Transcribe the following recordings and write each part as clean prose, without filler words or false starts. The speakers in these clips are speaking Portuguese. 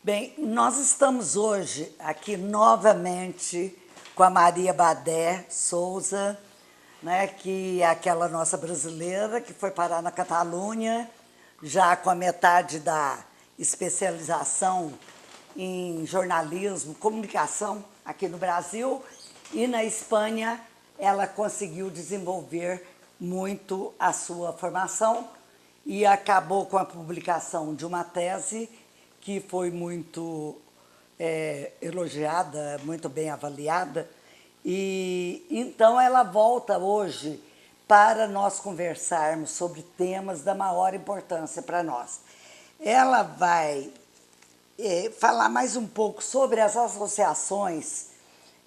Bem, nós estamos hoje aqui novamente com a Maria Badé Souza, né, que é aquela nossa brasileira que foi parar na Catalunha, já com a metade da especialização em jornalismo, comunicação aqui no Brasil, e na Espanha ela conseguiu desenvolver muito a sua formação e acabou com a publicação de uma tese que foi muito elogiada, muito bem avaliada, e então ela volta hoje para nós conversarmos sobre temas da maior importância para nós. Ela vai falar mais um pouco sobre as associações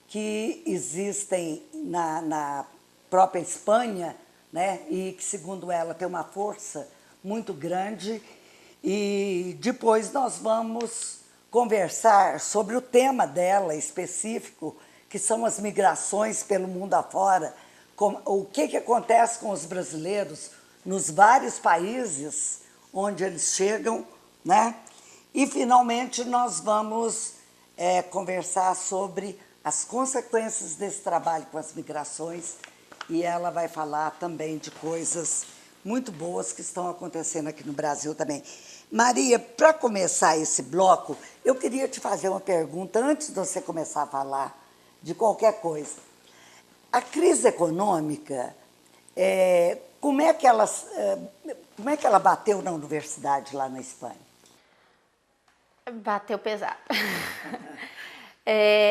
que existem na própria Espanha, né, e que, segundo ela, tem uma força muito grande. E depois nós vamos conversar sobre o tema dela específico, que são as migrações pelo mundo afora, o que acontece com os brasileiros nos vários países onde eles chegam, né? E, finalmente, nós vamos conversar sobre as consequências desse trabalho com as migrações, e ela vai falar também de coisas muito boas que estão acontecendo aqui no Brasil também. Maria, para começar esse bloco, eu queria te fazer uma pergunta antes de você começar a falar de qualquer coisa. A crise econômica, como é que ela bateu na universidade lá na Espanha? Bateu pesado.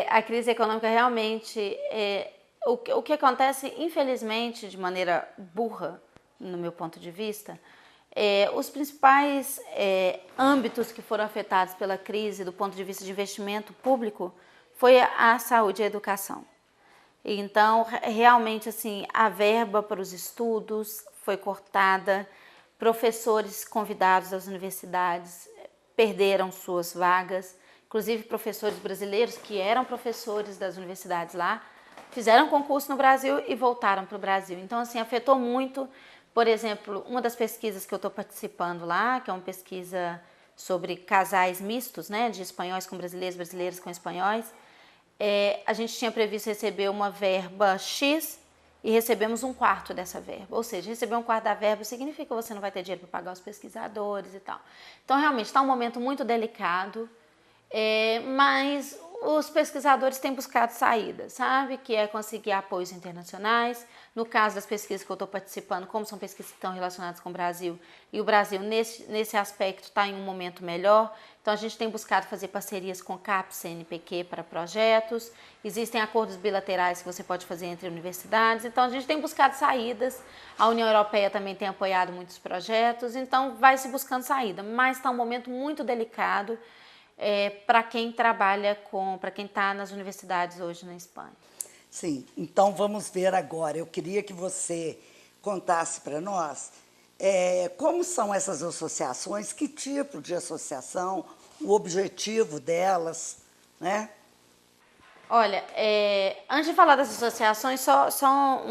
A crise econômica realmente, o que acontece, infelizmente, de maneira burra, no meu ponto de vista, os principais âmbitos que foram afetados pela crise do ponto de vista de investimento público foi a saúde e a educação. Então, realmente, assim, a verba para os estudos foi cortada, professores convidados das universidades perderam suas vagas, inclusive professores brasileiros que eram professores das universidades lá, fizeram concurso no Brasil e voltaram para o Brasil. Então, assim, afetou muito. Por exemplo, uma das pesquisas que eu estou participando lá, que é uma pesquisa sobre casais mistos, né, de espanhóis com brasileiros, brasileiros com espanhóis, a gente tinha previsto receber uma verba X e recebemos um quarto dessa verba. Ou seja, receber um quarto da verba significa que você não vai ter dinheiro para pagar os pesquisadores e tal. Então, realmente, está um momento muito delicado, mas os pesquisadores têm buscado saídas, sabe? Que é conseguir apoios internacionais. No caso das pesquisas que eu estou participando, como são pesquisas que estão relacionadas com o Brasil, e o Brasil, nesse aspecto, está em um momento melhor. Então, a gente tem buscado fazer parcerias com CAPES, CNPq para projetos. Existem acordos bilaterais que você pode fazer entre universidades. Então, a gente tem buscado saídas. A União Europeia também tem apoiado muitos projetos. Então, vai se buscando saída. Mas está um momento muito delicado para quem trabalha para quem está nas universidades hoje na Espanha. Sim, então vamos ver agora. Eu queria que você contasse para nós como são essas associações, que tipo de associação, o objetivo delas, né? Olha, antes de falar das associações, só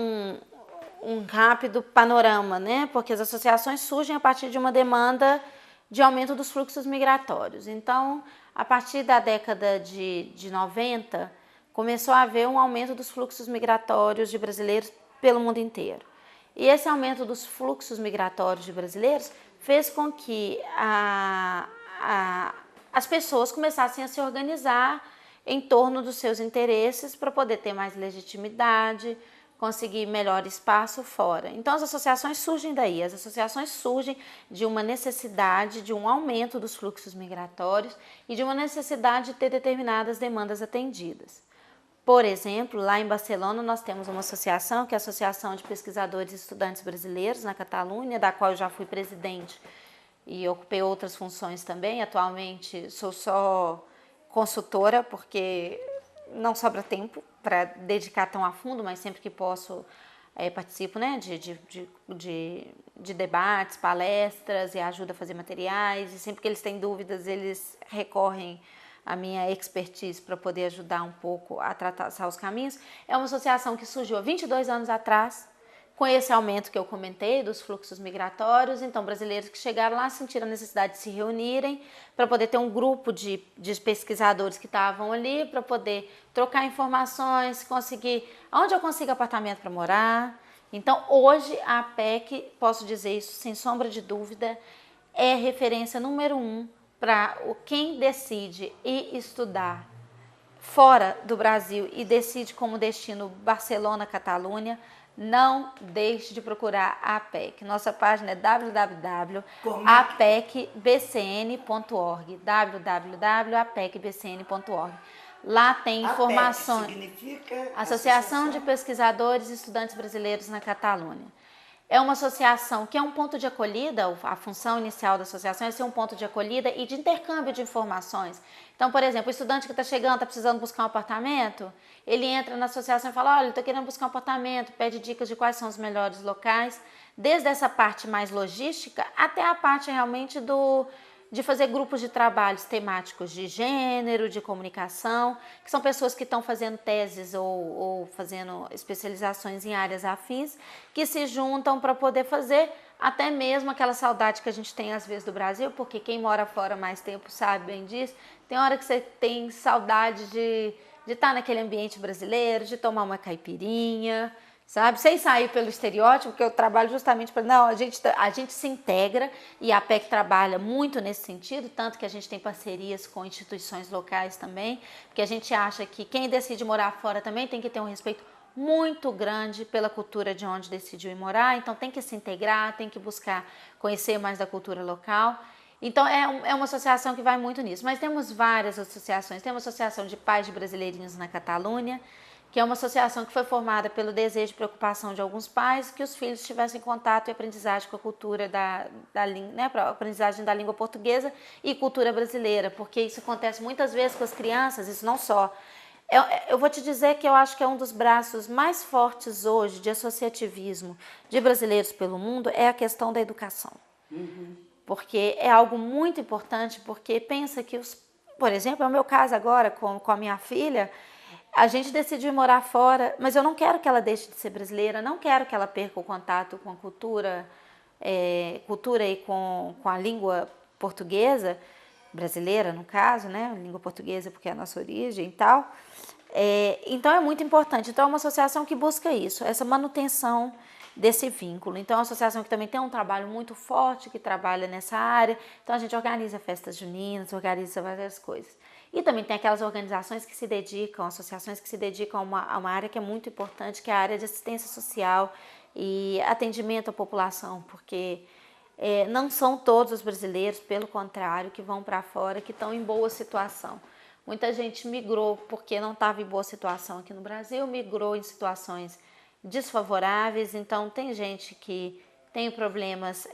um rápido panorama, né? Porque as associações surgem a partir de uma demanda de aumento dos fluxos migratórios. Então, a partir da década de 90, começou a haver um aumento dos fluxos migratórios de brasileiros pelo mundo inteiro. E esse aumento dos fluxos migratórios de brasileiros fez com que as pessoas começassem a se organizar em torno dos seus interesses para poder ter mais legitimidade, conseguir melhor espaço fora. Então, as associações surgem daí. As associações surgem de uma necessidade de um aumento dos fluxos migratórios e de uma necessidade de ter determinadas demandas atendidas. Por exemplo, lá em Barcelona, nós temos uma associação, que é a Associação de Pesquisadores e Estudantes Brasileiros, na Catalunha, da qual eu já fui presidente e ocupei outras funções também. Atualmente, sou só consultora, porque não sobra tempo para dedicar tão a fundo, mas sempre que posso participo, né, de debates, palestras e ajudo a fazer materiais, e sempre que eles têm dúvidas, eles recorrem à minha expertise para poder ajudar um pouco a traçar os caminhos. É uma associação que surgiu há 22 anos atrás, com esse aumento que eu comentei dos fluxos migratórios, então brasileiros que chegaram lá sentiram a necessidade de se reunirem para poder ter um grupo de pesquisadores que estavam ali, para poder trocar informações, conseguir, onde eu consigo apartamento para morar. Então hoje a APEC, posso dizer isso sem sombra de dúvida, é referência número 1 para quem decide ir estudar fora do Brasil e decide como destino Barcelona, Catalunha. Não deixe de procurar a APEC. Nossa página é www.apecbcn.org, www.apecbcn.org. Lá tem informações. APEC significa Associação de Pesquisadores e Estudantes Brasileiros na Catalunha. É uma associação que é um ponto de acolhida, a função inicial da associação é ser um ponto de acolhida e de intercâmbio de informações. Então, por exemplo, o estudante que está chegando, está precisando buscar um apartamento, ele entra na associação e fala, olha, estou querendo buscar um apartamento, pede dicas de quais são os melhores locais, desde essa parte mais logística até a parte realmente de fazer grupos de trabalhos temáticos de gênero, de comunicação, que são pessoas que estão fazendo teses ou fazendo especializações em áreas afins, que se juntam para poder fazer até mesmo aquela saudade que a gente tem às vezes do Brasil, porque quem mora fora mais tempo sabe bem disso, tem hora que você tem saudade de estar naquele ambiente brasileiro, de tomar uma caipirinha, sabe? Sem sair pelo estereótipo, porque eu trabalho justamente para... Não, a gente se integra e a APEC trabalha muito nesse sentido, tanto que a gente tem parcerias com instituições locais também, porque a gente acha que quem decide morar fora também tem que ter um respeito muito grande pela cultura de onde decidiu ir morar, então tem que se integrar, tem que buscar conhecer mais da cultura local. Então é uma associação que vai muito nisso, mas temos várias associações. Tem uma associação de pais de brasileirinhos na Catalunha, que é uma associação que foi formada pelo desejo e preocupação de alguns pais que os filhos tivessem contato e aprendizagem com a cultura né, aprendizagem da língua portuguesa e cultura brasileira, porque isso acontece muitas vezes com as crianças, isso não só. Eu vou te dizer que eu acho que é um dos braços mais fortes hoje de associativismo de brasileiros pelo mundo é a questão da educação. Porque é algo muito importante, porque pensa que, por exemplo, é o meu caso agora com a minha filha, a gente decidiu morar fora, mas eu não quero que ela deixe de ser brasileira, não quero que ela perca o contato com a cultura e com a língua portuguesa, brasileira no caso, né? Língua portuguesa porque é a nossa origem e tal. Então é muito importante. Então é uma associação que busca isso, essa manutenção desse vínculo. Então é uma associação que também tem um trabalho muito forte, que trabalha nessa área. Então a gente organiza festas juninas, organiza várias coisas. E também tem aquelas organizações que se dedicam, associações que se dedicam a uma área que é muito importante, que é a área de assistência social e atendimento à população, porque não são todos os brasileiros, pelo contrário, que vão para fora, que estão em boa situação. Muita gente migrou porque não estava em boa situação aqui no Brasil, migrou em situações desfavoráveis, então tem gente que tem problemas,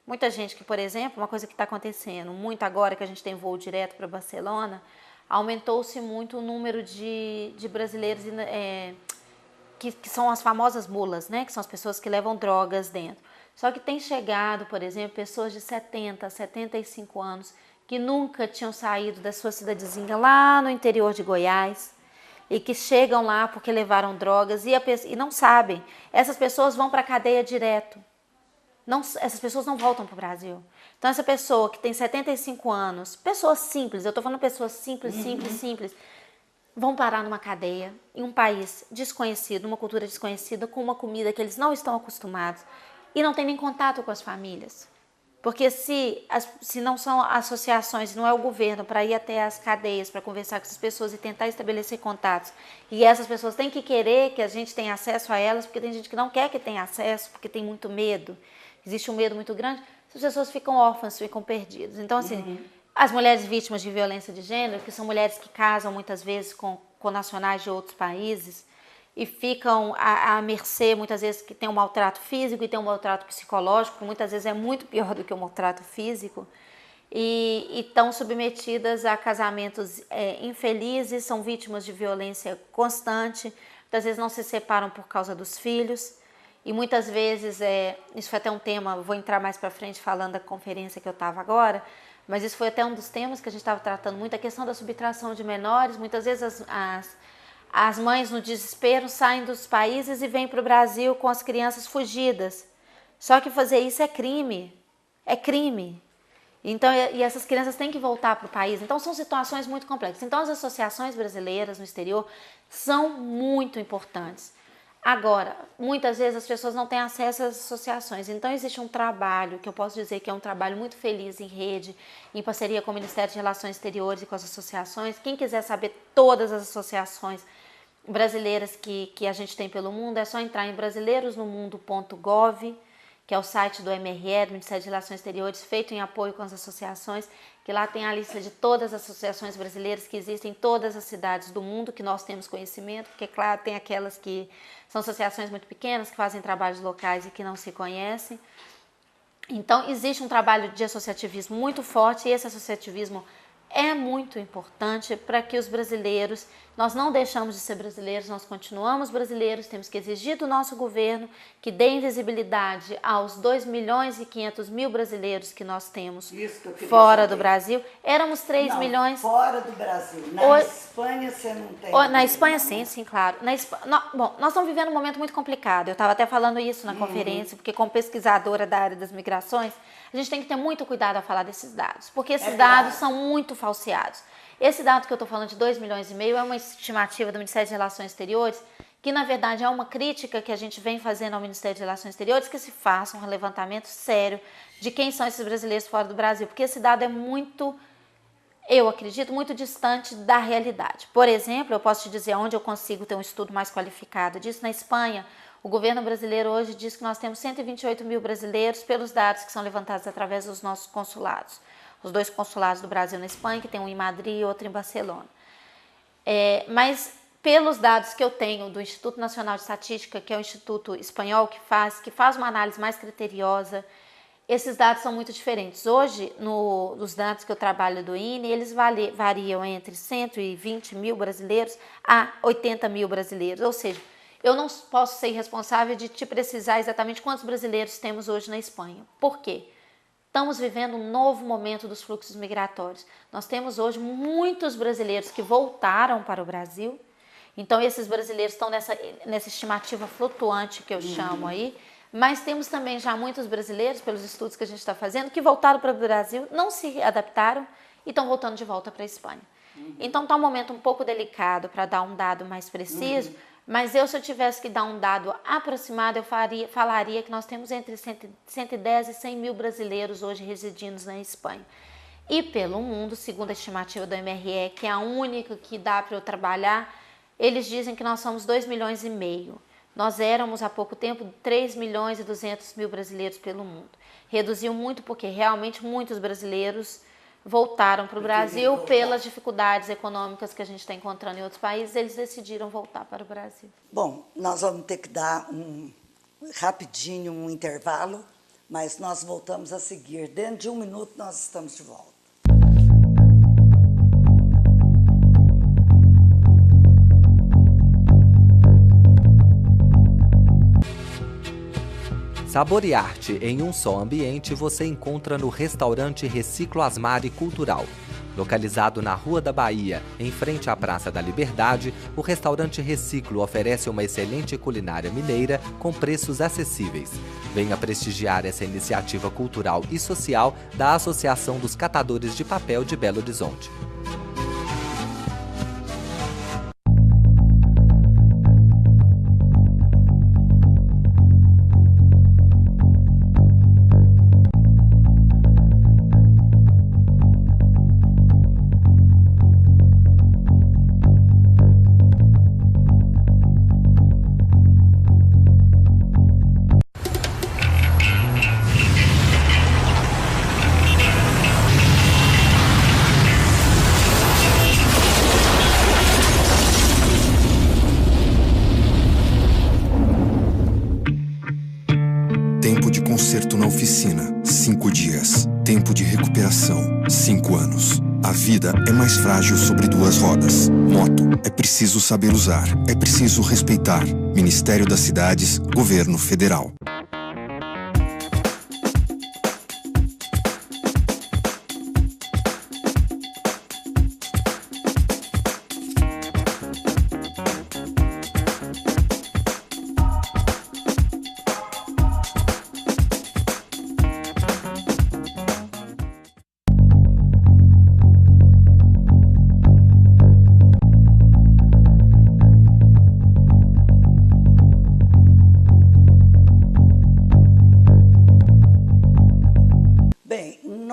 muita gente que, por exemplo, uma coisa que está acontecendo muito agora que a gente tem voo direto para Barcelona, aumentou-se muito o número de brasileiros que são as famosas mulas, né? Que são as pessoas que levam drogas dentro. Só que tem chegado, por exemplo, pessoas de 70, 75 anos que nunca tinham saído da sua cidadezinha lá no interior de Goiás e que chegam lá porque levaram drogas e não sabem. Essas pessoas vão para a cadeia direto. Essas pessoas não voltam para o Brasil. Então essa pessoa que tem 75 anos, pessoas simples, eu estou falando pessoas simples, vão parar numa cadeia, em um país desconhecido, uma cultura desconhecida, com uma comida que eles não estão acostumados e não tem nem contato com as famílias. Porque se não são associações, não é o governo para ir até as cadeias, para conversar com essas pessoas e tentar estabelecer contatos, e essas pessoas têm que querer que a gente tenha acesso a elas, porque tem gente que não quer que tenha acesso, porque tem muito medo, existe um medo muito grande, as pessoas ficam órfãs, ficam perdidas. Então, assim, as mulheres vítimas de violência de gênero, que são mulheres que casam muitas vezes com nacionais de outros países, e ficam à mercê, muitas vezes, que tem um maltrato físico e tem um maltrato psicológico, que muitas vezes é muito pior do que o maltrato físico, e estão submetidas a casamentos infelizes, são vítimas de violência constante, muitas vezes não se separam por causa dos filhos, e muitas vezes, isso foi até um tema, vou entrar mais para frente falando da conferência que eu estava agora, mas isso foi até um dos temas que a gente estava tratando muito, a questão da subtração de menores, muitas vezes As mães, no desespero, saem dos países e vêm para o Brasil com as crianças fugidas. Só que fazer isso é crime. É crime. Então, e essas crianças têm que voltar para o país. Então, são situações muito complexas. Então, as associações brasileiras no exterior são muito importantes. Agora, muitas vezes as pessoas não têm acesso às associações. Então, existe um trabalho, que eu posso dizer que é um trabalho muito feliz em rede, em parceria com o Ministério de Relações Exteriores e com as associações. Quem quiser saber todas as associações brasileiras que a gente tem pelo mundo, é só entrar em brasileirosnomundo.gov, que é o site do MRE, do Ministério de Relações Exteriores, feito em apoio com as associações, que lá tem a lista de todas as associações brasileiras que existem em todas as cidades do mundo, que nós temos conhecimento, porque, claro, tem aquelas que são associações muito pequenas, que fazem trabalhos locais e que não se conhecem. Então, existe um trabalho de associativismo muito forte, e esse associativismo é muito importante para que os brasileiros, nós não deixamos de ser brasileiros, nós continuamos brasileiros, temos que exigir do nosso governo que dê visibilidade aos 2.500.000 brasileiros que nós temos fora do Brasil. Éramos 3 milhões... fora do Brasil. Na Espanha você não tem... Na Espanha sim, claro. Bom, nós estamos vivendo um momento muito complicado, eu estava até falando isso na conferência, porque como pesquisadora da área das migrações, a gente tem que ter muito cuidado a falar desses dados, porque esses dados são muito falseados. Esse dado que eu estou falando de 2,5 milhões é uma estimativa do Ministério de Relações Exteriores, que na verdade é uma crítica que a gente vem fazendo ao Ministério de Relações Exteriores, que se faça um levantamento sério de quem são esses brasileiros fora do Brasil, porque esse dado é muito, eu acredito, muito distante da realidade. Por exemplo, eu posso te dizer onde eu consigo ter um estudo mais qualificado disso. Na Espanha, o governo brasileiro hoje diz que nós temos 128.000 brasileiros pelos dados que são levantados através dos nossos consulados. Os 2 consulados do Brasil na Espanha, que tem um em Madrid e outro em Barcelona. Mas pelos dados que eu tenho do Instituto Nacional de Estatística, que é o instituto espanhol que faz uma análise mais criteriosa, esses dados são muito diferentes. Hoje, nos dados que eu trabalho do INE, eles variam entre 120.000 brasileiros a 80.000 brasileiros, ou seja, eu não posso ser responsável de te precisar exatamente quantos brasileiros temos hoje na Espanha. Por quê? Estamos vivendo um novo momento dos fluxos migratórios. Nós temos hoje muitos brasileiros que voltaram para o Brasil. Então, esses brasileiros estão nessa estimativa flutuante que eu chamo aí. Mas temos também já muitos brasileiros, pelos estudos que a gente está fazendo, que voltaram para o Brasil, não se adaptaram e estão voltando de volta para a Espanha. Então, está um momento um pouco delicado para dar um dado mais preciso. Mas se eu tivesse que dar um dado aproximado, eu falaria que nós temos entre 110 e 100 mil brasileiros hoje residindo na Espanha. E pelo mundo, segundo a estimativa do MRE, que é a única que dá para eu trabalhar, eles dizem que nós somos 2,5 milhões. Nós éramos há pouco tempo 3.200.000 brasileiros pelo mundo. Reduziu muito porque realmente muitos brasileiros voltaram para o Brasil pelas dificuldades econômicas que a gente está encontrando em outros países, eles decidiram voltar para o Brasil. Bom, nós vamos ter que dar rapidinho um intervalo, mas nós voltamos a seguir. Dentro de 1 minuto nós estamos de volta. Sabor e arte em um só ambiente você encontra no restaurante Reciclo Asmari Cultural. Localizado na Rua da Bahia, em frente à Praça da Liberdade, o restaurante Reciclo oferece uma excelente culinária mineira com preços acessíveis. Venha prestigiar essa iniciativa cultural e social da Associação dos Catadores de Papel de Belo Horizonte. Conserto na oficina, 5 dias. Tempo de recuperação, 5 anos. A vida é mais frágil sobre 2 rodas. Moto, é preciso saber usar, é preciso respeitar. Ministério das Cidades, Governo Federal.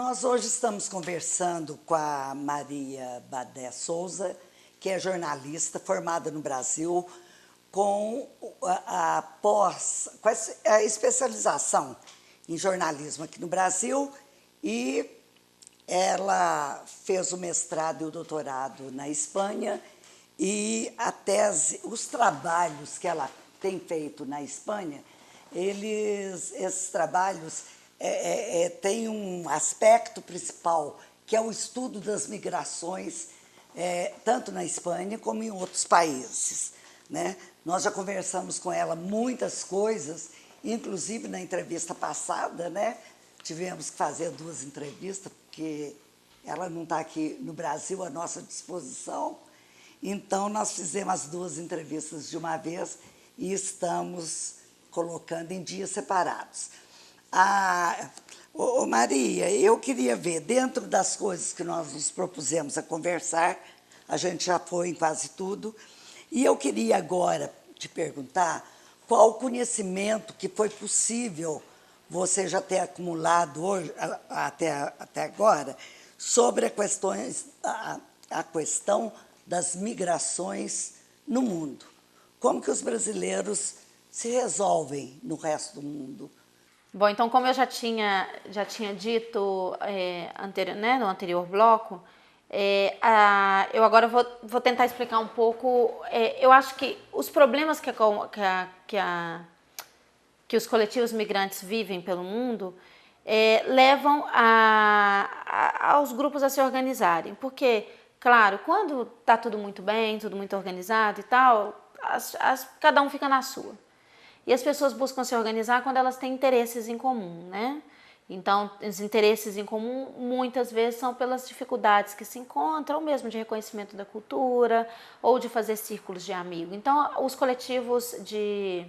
nós hoje estamos conversando com a Maria Badé Souza, que é jornalista formada no Brasil, com a especialização em jornalismo aqui no Brasil, e ela fez o mestrado e o doutorado na Espanha, e a tese, os trabalhos que ela tem feito na Espanha, esses trabalhos têm um aspecto principal, que é o estudo das migrações, tanto na Espanha como em outros países, né? Nós já conversamos com ela muitas coisas, inclusive na entrevista passada, né? Tivemos que fazer 2 entrevistas, porque ela não está aqui no Brasil à nossa disposição. Então, nós fizemos as 2 entrevistas de uma vez e estamos colocando em dias separados. Maria, eu queria ver, dentro das coisas que nós nos propusemos a conversar, a gente já foi em quase tudo, e eu queria agora te perguntar qual o conhecimento que foi possível você já ter acumulado hoje, até agora, sobre a questão das migrações no mundo. Como que os brasileiros se resolvem no resto do mundo? Bom, então, como eu já tinha dito no anterior bloco, eu agora vou tentar explicar um pouco. Eu acho que os problemas que os coletivos migrantes vivem pelo mundo levam aos grupos a se organizarem. Porque, claro, quando está tudo muito bem, tudo muito organizado e tal, cada um fica na sua. E as pessoas buscam se organizar quando elas têm interesses em comum, né? Então, os interesses em comum, muitas vezes, são pelas dificuldades que se encontram, ou mesmo de reconhecimento da cultura, ou de fazer círculos de amigos. Então, os coletivos de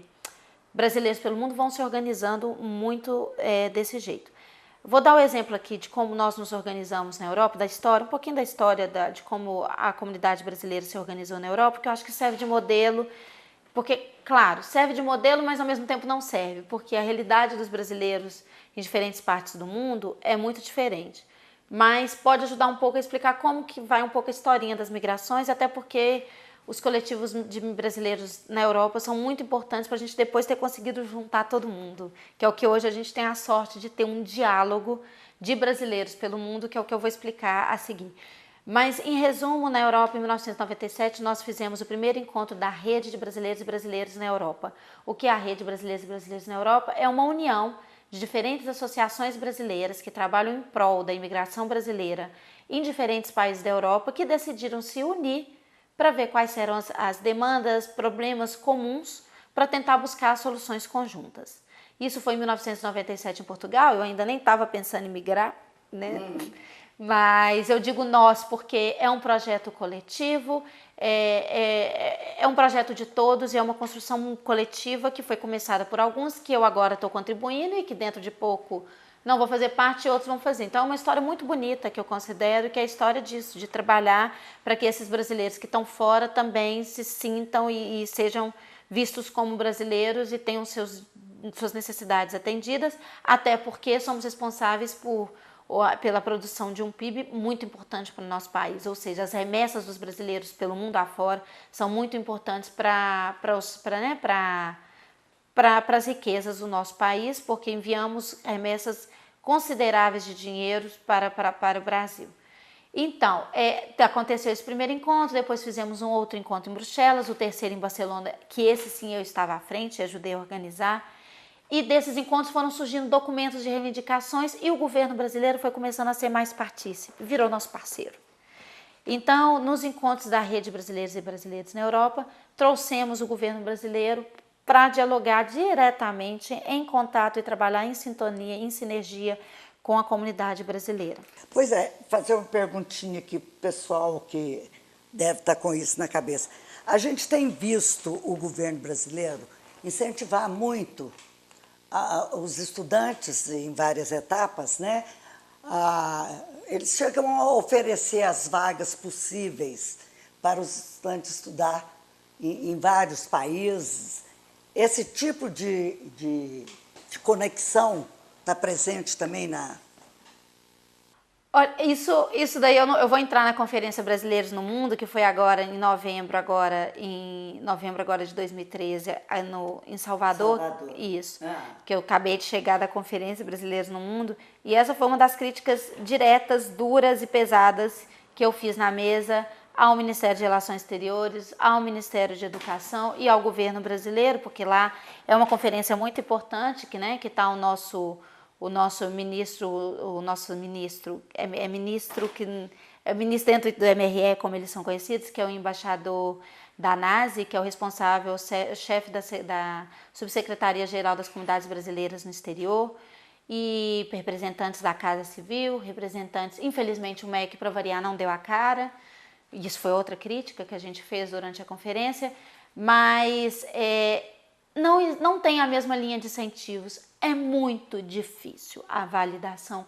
brasileiros pelo mundo vão se organizando muito desse jeito. Vou dar o exemplo aqui de como nós nos organizamos na Europa, um pouquinho da história de como a comunidade brasileira se organizou na Europa, que eu acho que serve de modelo. Porque, claro, serve de modelo, mas ao mesmo tempo não serve, porque a realidade dos brasileiros em diferentes partes do mundo é muito diferente. Mas pode ajudar um pouco a explicar como que vai um pouco a historinha das migrações, até porque os coletivos de brasileiros na Europa são muito importantes para a gente depois ter conseguido juntar todo mundo, que é o que hoje a gente tem a sorte de ter um diálogo de brasileiros pelo mundo, que é o que eu vou explicar a seguir. Mas, em resumo, na Europa, em 1997, nós fizemos o primeiro encontro da Rede de Brasileiros e Brasileiras na Europa. O que é a Rede de Brasileiros e Brasileiras na Europa? É uma união de diferentes associações brasileiras que trabalham em prol da imigração brasileira em diferentes países da Europa, que decidiram se unir para ver quais eram as demandas, problemas comuns, para tentar buscar soluções conjuntas. Isso foi em 1997 em Portugal, eu ainda nem estava pensando em migrar, né? Mas eu digo nós porque é um projeto coletivo, é um projeto de todos e é uma construção coletiva que foi começada por alguns, que eu agora estou contribuindo e que dentro de pouco não vou fazer parte e outros vão fazer. Então é uma história muito bonita que eu considero, que é a história disso, de trabalhar para que esses brasileiros que estão fora também se sintam e sejam vistos como brasileiros e tenham suas necessidades atendidas, até porque somos responsáveis pela produção de um PIB muito importante para o nosso país, ou seja, as remessas dos brasileiros pelo mundo afora são muito importantes para as riquezas do nosso país, porque enviamos remessas consideráveis de dinheiro para o Brasil. Então, aconteceu esse primeiro encontro, depois fizemos um outro encontro em Bruxelas, o terceiro em Barcelona, que esse sim eu estava à frente e ajudei a organizar. E desses encontros foram surgindo documentos de reivindicações e o governo brasileiro foi começando a ser mais partícipe, virou nosso parceiro. Então, nos encontros da Rede de Brasileiros e Brasileiras na Europa, trouxemos o governo brasileiro para dialogar diretamente, em contato e trabalhar em sintonia, em sinergia com a comunidade brasileira. Pois é, fazer uma perguntinha aqui para o pessoal que deve estar com isso na cabeça. A gente tem visto o governo brasileiro incentivar muito os estudantes em várias etapas, né? Eles chegam a oferecer as vagas possíveis para os estudantes estudar em vários países. Esse tipo de conexão está presente também Olha, isso daí eu vou entrar na Conferência Brasileiros no Mundo, que foi agora em novembro agora de 2013, em Salvador. Isso, que eu acabei de chegar da Conferência Brasileiros no Mundo, e essa foi uma das críticas diretas, duras e pesadas que eu fiz na mesa ao Ministério de Relações Exteriores, ao Ministério de Educação e ao governo brasileiro, porque lá é uma conferência muito importante, que está o nosso ministro é ministro dentro do MRE, como eles são conhecidos, que é o embaixador da NASE, que é o responsável, chefe da Subsecretaria-Geral das Comunidades Brasileiras no Exterior, e representantes da Casa Civil, representantes, infelizmente o MEC, para variar, não deu a cara, isso foi outra crítica que a gente fez durante a conferência, mas não tem a mesma linha de incentivos. É muito difícil a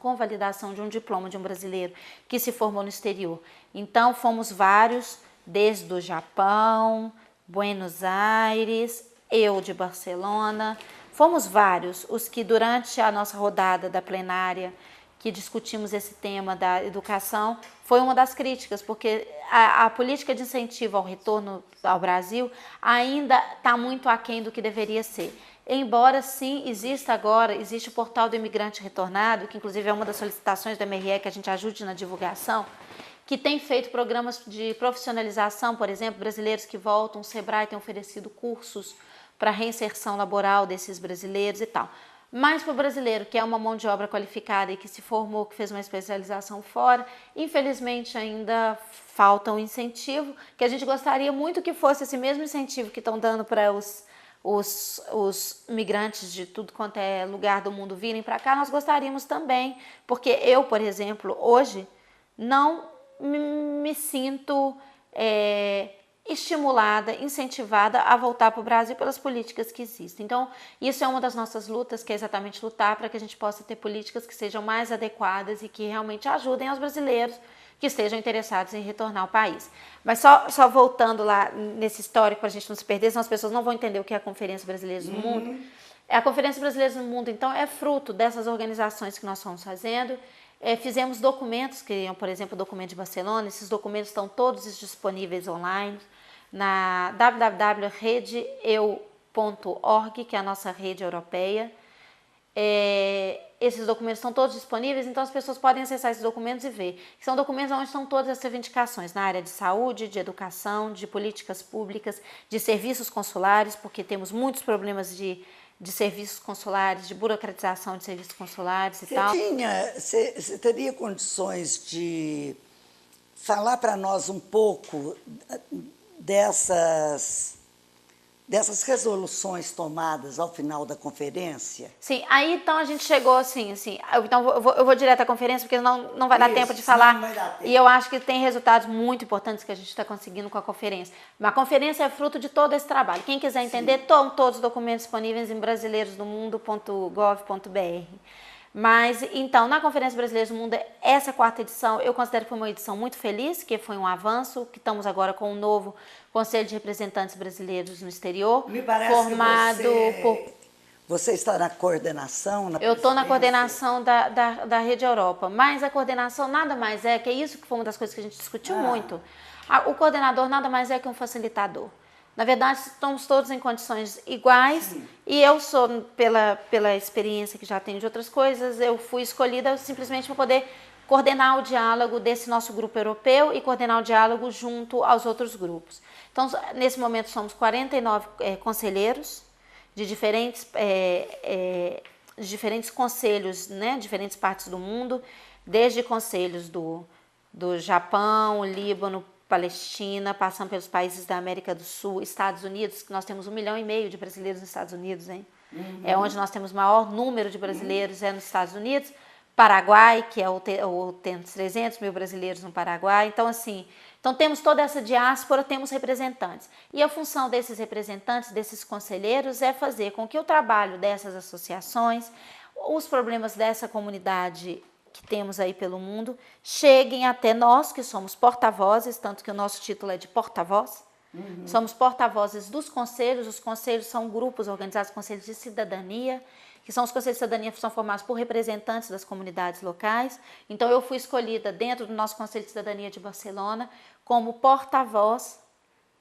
convalidação de um diploma de um brasileiro que se formou no exterior. Então, fomos vários, desde o Japão, Buenos Aires, eu de Barcelona. Fomos vários os que, durante a nossa rodada da plenária, que discutimos esse tema da educação, foi uma das críticas, porque a política de incentivo ao retorno ao Brasil ainda está muito aquém do que deveria ser. Embora sim existe o portal do imigrante retornado, que inclusive é uma das solicitações do MRE que a gente ajude na divulgação, que tem feito programas de profissionalização, por exemplo, brasileiros que voltam, o Sebrae tem oferecido cursos para reinserção laboral desses brasileiros e tal. Mas para o brasileiro, que é uma mão de obra qualificada e que se formou, que fez uma especialização fora, infelizmente ainda falta um incentivo, que a gente gostaria muito que fosse esse mesmo incentivo que estão dando para os migrantes de tudo quanto é lugar do mundo virem para cá. Nós gostaríamos também, porque eu, por exemplo, hoje não me sinto estimulada, incentivada a voltar para o Brasil pelas políticas que existem. Então, isso é uma das nossas lutas, que é exatamente lutar para que a gente possa ter políticas que sejam mais adequadas e que realmente ajudem aos brasileiros que estejam interessados em retornar ao país. Mas só voltando lá nesse histórico, para a gente não se perder, senão as pessoas não vão entender o que é a Conferência Brasileira no Mundo. A Conferência Brasileira no Mundo, então, é fruto dessas organizações que nós fomos fazendo. Fizemos documentos, por exemplo, o documento de Barcelona. Esses documentos estão todos disponíveis online na www.redeu.org, que é a nossa rede europeia. Esses documentos estão todos disponíveis, então as pessoas podem acessar esses documentos e ver. São documentos onde estão todas as reivindicações na área de saúde, de educação, de políticas públicas, de serviços consulares, porque temos muitos problemas de serviços consulares, de burocratização de serviços consulares e tal. Você teria condições de falar para nós um pouco dessas resoluções tomadas ao final da conferência? Sim, aí então a gente chegou assim, então eu vou direto à conferência, porque não vai dar tempo de falar, e eu acho que tem resultados muito importantes que a gente está conseguindo com a conferência. Mas a conferência é fruto de todo esse trabalho. Quem quiser entender, estão todos os documentos disponíveis em brasileirosdomundo.gov.br. Mas, então, na Conferência Brasileira do Mundo, essa quarta edição, eu considero que foi uma edição muito feliz, que foi um avanço, que estamos agora com um novo Conselho de Representantes Brasileiros no Exterior, me parece formado por... Você está na coordenação? Eu estou na coordenação da Rede Europa, mas a coordenação nada mais que é isso que foi uma das coisas que a gente discutiu muito. O coordenador nada mais é que um facilitador. Na verdade, estamos todos em condições iguais. Sim. E eu sou, pela experiência que já tenho de outras coisas, eu fui escolhida simplesmente para poder coordenar o diálogo desse nosso grupo europeu e coordenar o diálogo junto aos outros grupos. Então, nesse momento, somos 49 conselheiros de diferentes conselhos, né, diferentes partes do mundo, desde conselhos do Japão, Líbano, Palestina, passando pelos países da América do Sul, Estados Unidos, que nós temos 1,5 milhão de brasileiros nos Estados Unidos, hein? É onde nós temos o maior número de brasileiros, nos Estados Unidos. Paraguai, que temos 300 mil brasileiros no Paraguai. Então, assim, temos toda essa diáspora, temos representantes. E a função desses representantes, desses conselheiros, é fazer com que o trabalho dessas associações, os problemas dessa comunidade que temos aí pelo mundo, cheguem até nós, que somos porta-vozes, tanto que o nosso título é de porta-voz. Somos porta-vozes dos conselhos. Os conselhos são grupos organizados, conselhos de cidadania, que são os conselhos de cidadania que são formados por representantes das comunidades locais. Então, eu fui escolhida dentro do nosso Conselho de Cidadania de Barcelona como porta-voz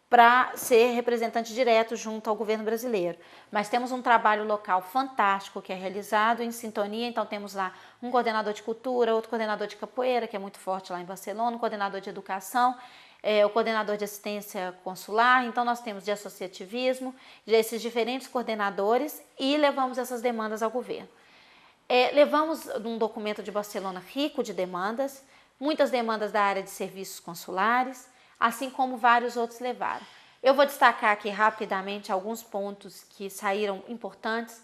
para ser representante direto junto ao governo brasileiro. Mas temos um trabalho local fantástico que é realizado em sintonia, então temos lá um coordenador de cultura, outro coordenador de capoeira, que é muito forte lá em Barcelona, um coordenador de educação, o coordenador de assistência consular, então nós temos de associativismo, esses diferentes coordenadores e levamos essas demandas ao governo. Levamos um documento de Barcelona rico de demandas, muitas demandas da área de serviços consulares, assim como vários outros levaram. Eu vou destacar aqui rapidamente alguns pontos que saíram importantes,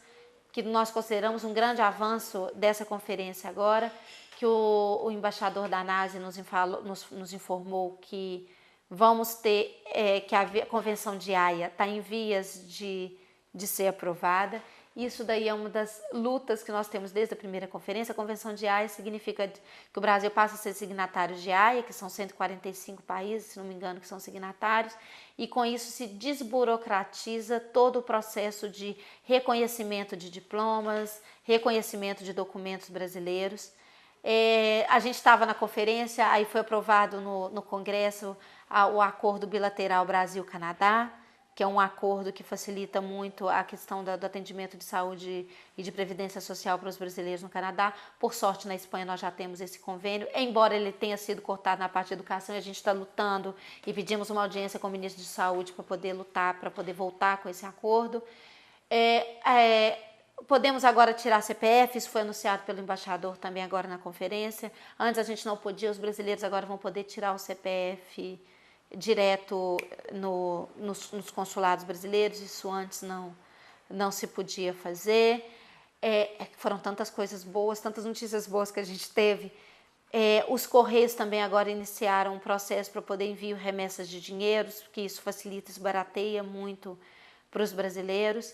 que nós consideramos um grande avanço dessa conferência agora, que o embaixador da ANASE nos informou que vamos ter, que a Convenção de Haia está em vias de ser aprovada. Isso daí é uma das lutas que nós temos desde a primeira conferência. A Convenção de Haia significa que o Brasil passa a ser signatário de Haia, que são 145 países, se não me engano, que são signatários, e com isso se desburocratiza todo o processo de reconhecimento de diplomas, reconhecimento de documentos brasileiros. A gente estava na conferência, aí foi aprovado no Congresso o acordo bilateral Brasil-Canadá, que é um acordo que facilita muito a questão do atendimento de saúde e de previdência social para os brasileiros no Canadá. Por sorte, na Espanha nós já temos esse convênio, embora ele tenha sido cortado na parte de educação, e a gente está lutando e pedimos uma audiência com o ministro de Saúde para poder lutar, para poder voltar com esse acordo. Podemos agora tirar CPF, isso foi anunciado pelo embaixador também agora na conferência. Antes a gente não podia, os brasileiros agora vão poder tirar o CPF direto nos consulados brasileiros, isso antes não se podia fazer. Foram tantas coisas boas, tantas notícias boas que a gente teve. Os Correios também agora iniciaram um processo para poder envio remessas de dinheiros, que isso facilita, isso barateia muito para os brasileiros.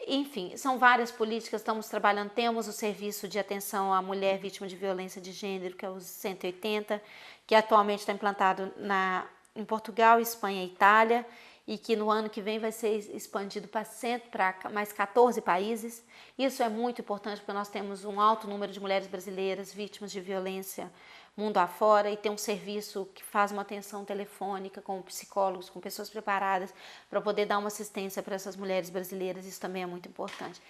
Enfim, são várias políticas, estamos trabalhando, temos o serviço de atenção à mulher vítima de violência de gênero, que é o 180, que atualmente está implantado em Portugal, Espanha e Itália, e que no ano que vem vai ser expandido para mais 14 países. Isso é muito importante, porque nós temos um alto número de mulheres brasileiras vítimas de violência mundo afora, e tem um serviço que faz uma atenção telefônica com psicólogos, com pessoas preparadas para poder dar uma assistência para essas mulheres brasileiras. Isso também é muito importante.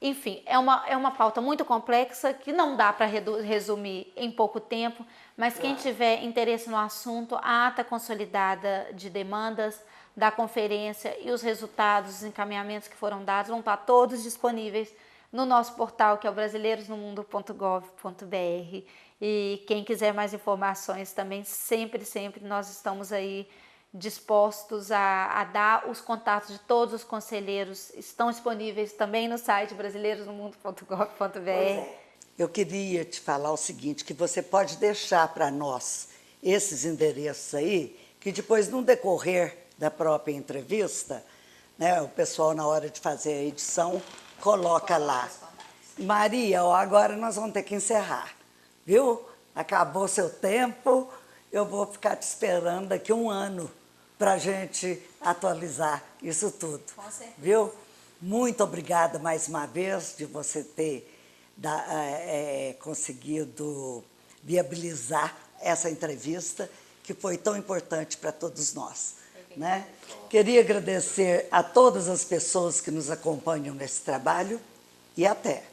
Enfim, é uma pauta muito complexa que não dá para resumir em pouco tempo, mas quem tiver interesse no assunto, a ata consolidada de demandas da conferência e os resultados, os encaminhamentos que foram dados vão estar todos disponíveis no nosso portal, que é o brasileirosnomundo.gov.br. E quem quiser mais informações também, sempre nós estamos aí dispostos a dar os contatos de todos os conselheiros, estão disponíveis também no site brasileirosnomundo.gov.br. Eu queria te falar o seguinte, que você pode deixar para nós esses endereços aí, que depois, no decorrer da própria entrevista, né, o pessoal, na hora de fazer a edição, coloca lá. Maria, agora nós vamos ter que encerrar, viu? Acabou seu tempo, eu vou ficar te esperando daqui um ano para a gente atualizar isso tudo. Com certeza. Viu? Muito obrigada mais uma vez de você ter conseguido viabilizar essa entrevista, que foi tão importante para todos nós. Né? Queria agradecer a todas as pessoas que nos acompanham nesse trabalho e até!